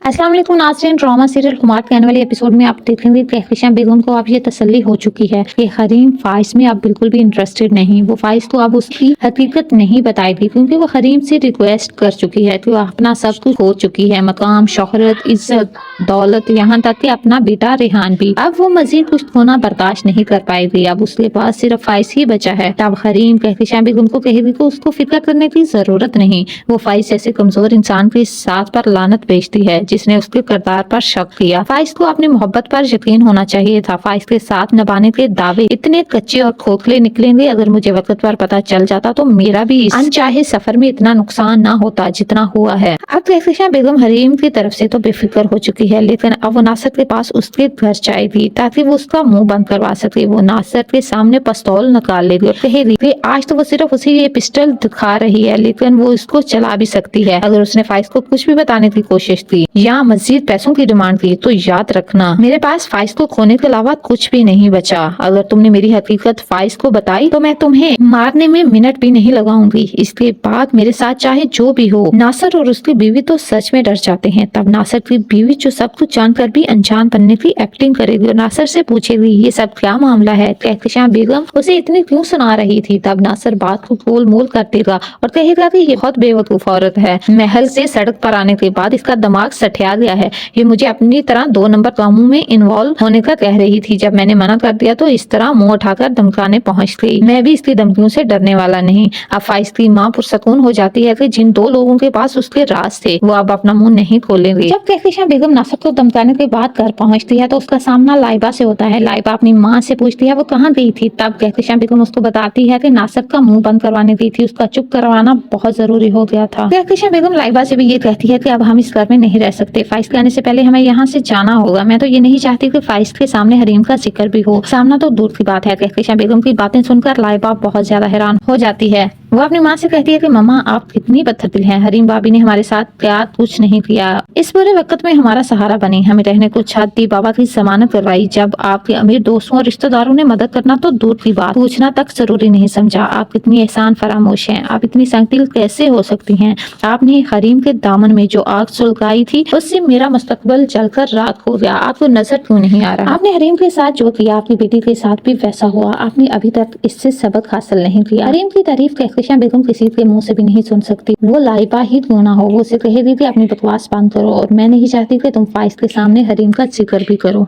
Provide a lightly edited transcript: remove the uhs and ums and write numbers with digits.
अस्सलाम वालेकुम नाज़रीन, ड्रामा सीरियल कुमार के आने वाले एपिसोड में आप देखेंगे कि कहकशां बेगम को अब ये तसल्ली हो चुकी है कि हरीम फाइज में अब बिल्कुल भी इंटरेस्टेड नहीं। वो फाइज को अब उसकी हकीकत नहीं बताएगी क्योंकि वो हरीम से रिक्वेस्ट कर चुकी है कि वो अपना सब कुछ खो चुकी है, मकाम, शोहरत, इज्जत, दौलत, यहाँ तक कि अपना बेटा रेहान भी। अब वो मजीद कुछ खोना बर्दाश्त नहीं कर पाएगी। अब उसके पास सिर्फ फाइज ही बचा है। तब हरीम कहकशां बेगम को कहेगी कि उसको फिक्र करने की जरूरत नहीं, वो फाइज जैसे कमजोर इंसान के साथ पर लानत भेजती है जिसने उसके किरदार पर शक किया। फाइज को अपनी मोहब्बत पर यकीन होना चाहिए था। फाइज के साथ निभाने के दावे इतने कच्चे और खोखले निकलेंगे। अगर मुझे वक्त पर पता चल जाता तो मेरा भी इस अनचाहे सफर में इतना नुकसान ना होता जितना हुआ है। अब कहकशां बेगम हरीम की तरफ से तो बेफिक्र हो चुकी है, लेकिन अब वो नासिर के पास उसके घर जाएगी ताकि वो उसका मुंह बंद करवा सके। वो नासिर के सामने पिस्तौल निकाल लेगी और कहेगी कि आज तो वो सिर्फ उसे ये पिस्टल दिखा रही है, लेकिन वो इसको चला भी सकती है। अगर उसने फाइज को कुछ भी बताने की कोशिश की या मजीद पैसों की डिमांड की तो याद रखना मेरे पास फाइज को खोने के अलावा कुछ भी नहीं बचा। अगर तुमने मेरी हकीकत फाइज को बताई तो मैं तुम्हें मारने में मिनट भी नहीं लगाऊंगी। इसके बाद मेरे साथ चाहे जो भी हो। नासिर और उसकी बीवी तो सच में डर जाते हैं। तब नासिर की बीवी जो सब कुछ जानकर भी अनजान बनने की एक्टिंग करेगी और नासिर से पूछेगी ये सब क्या मामला है। कहकशां बेगम उसे इतनी क्यों सुना रही थी। तब नासिर बात को गोल मोल कर देगा और कहेगा कि ये बहुत बेवकूफ औरत है। महल से सड़क पर आने के बाद इसका दिमाग सठिया गया है। ये मुझे अपनी तरह 2 नंबर कामों में इन्वॉल्व होने का कह रही थी। जब मैंने मना कर दिया तो इस तरह मुंह उठाकर धमकाने पहुंच गई। मैं भी इसकी धमकियों से डरने वाला नहीं। अब फाइज की माँ पुरसकून हो जाती है कि जिन 2 लोगों के पास उसके राज थे वो अब अपना मुंह नहीं खोलेंगे। जब कहकशां बेगम नासिर को धमकाने के बाद घर पहुंचती है तो उसका सामना लाइबा से होता है। लाइबा अपनी माँ से पूछती है वो कहाँ गई थी। तब कहकशां बेगम उसको बताती है कि नासिर का मुंह बंद करवाने गई थी, उसका चुप करवाना बहुत जरूरी हो गया था। कहकशां बेगम लाइबा से भी ये कहती है कि अब हम इस घर में नहीं रह सकते, फाइज के आने से पहले हमें यहाँ से जाना होगा। मैं तो ये नहीं चाहती कि फाइज के सामने हरीम का जिक्र भी हो। सामना तो दूर की बात है। कहकशां बेगम की बातें सुनकर लाइबा बहुत ज्यादा हैरान हो जाती है। वो अपनी माँ से कहती है कि मम्मा आप कितनी पत्थरदिल हैं। हरीम भाभी ने हमारे साथ क्या कुछ नहीं किया। इस बुरे वक्त में हमारा सहारा बनी, हमें रहने को छत दी, बाबा की जमानत करवाई। जब आपके अमीर दोस्तों और रिश्तेदारों ने मदद करना तो दूर की बात, पूछना तक जरूरी नहीं समझा। आप कितनी एहसान फरामोश हैं। आप इतनी संगदिल कैसे हो सकती हैं। आपने हरीम के दामन में जो आग सुलगाई थी उससे मेरा मुस्तकबिल जलकर राख हो गया। आपको नजर क्यों नहीं आ रहा। आपने हरीम के साथ जो किया आपकी बेटी के साथ भी वैसा हुआ। आपने अभी तक इससे सबक हासिल नहीं किया। हरीम की तारीफ कहकशां बेगम किसी के मुंह से भी नहीं सुन सकती। वो लाइबा ही क्यों ना हो। वो उसे कहेगी कि अपनी बकवास बंद करो और मैं नहीं चाहती कि तुम फाइज के सामने हरीम का जिक्र भी करो।